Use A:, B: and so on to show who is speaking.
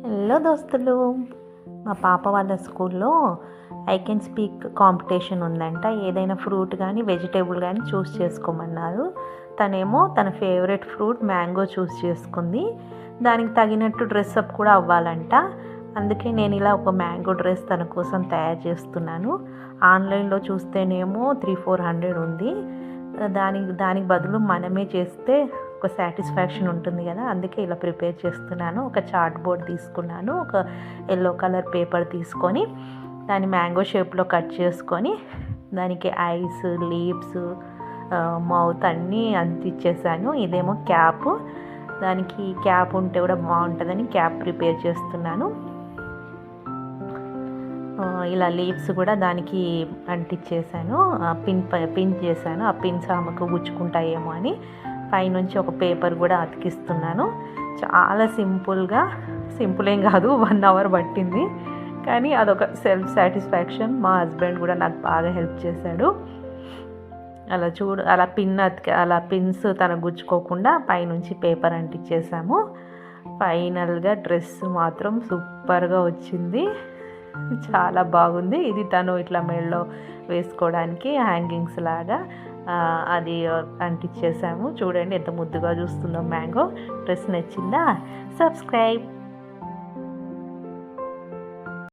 A: Hello దోస్తులు, మా పాప వాళ్ళ స్కూల్లో ఐ కెన్ స్పీక్ కాంపిటీషన్ ఉందంట. ఏదైనా ఫ్రూట్ కానీ వెజిటేబుల్ కానీ చూస్ చేసుకోమన్నారు. తనేమో తన ఫేవరెట్ ఫ్రూట్ మ్యాంగో చూస్ చేసుకుంది. దానికి తగినట్టు డ్రెస్అప్ కూడా అవ్వాలంట. అందుకే నేను ఇలా ఒక మ్యాంగో డ్రెస్ తన కోసం తయారు చేస్తున్నాను. ఆన్లైన్లో చూస్తేనేమో 300-400 ఉంది. దానికి బదులు మనమే చేస్తే ఒక సాటిస్ఫాక్షన్ ఉంటుంది కదా. అందుకే ఇలా ప్రిపేర్ చేస్తున్నాను. ఒక చార్ట్ బోర్డ్ తీసుకున్నాను, ఒక ఎల్లో కలర్ పేపర్ తీసుకొని దాన్ని మ్యాంగో షేప్లో కట్ చేసుకొని దానికి ఐస్, లీవ్స్, మౌత్ అన్నీ అంటించేసాను. ఇదేమో క్యాప్, దానికి క్యాప్ ఉంటే కూడా బాగుంటుందని క్యాప్ ప్రిపేర్ చేస్తున్నాను. ఇలా లీవ్స్ కూడా దానికి అంటించేసాను, పిన్ చేశాను. ఆ పిన్స్ ఆమెకు గుచ్చుకుంటాయేమో అని పైనుంచి ఒక పేపర్ కూడా అతికిస్తున్నాను. చాలా సింపుల్ ఏం కాదు, 1 అవర్ పట్టింది. కానీ అదొక సెల్ఫ్ సాటిస్ఫాక్షన్. మా హస్బెండ్ కూడా నాకు బాగా హెల్ప్ చేశాడు. అలా పిన్స్ తనకు గుచ్చుకోకుండా పైనుంచి పేపర్ అంటించేసాము. ఫైనల్గా డ్రెస్ మాత్రం సూపర్గా వచ్చింది, చాలా బాగుంది. ఇది తను ఇట్లా మెడలో వేసుకోవడానికి హ్యాంగింగ్స్ లాగా అది అంటించేసాము. చూడండి ఎంత ముద్దుగా చూస్తుందో మ్యాంగో. డ్రెస్ నచ్చిందా? సబ్స్క్రైబ్.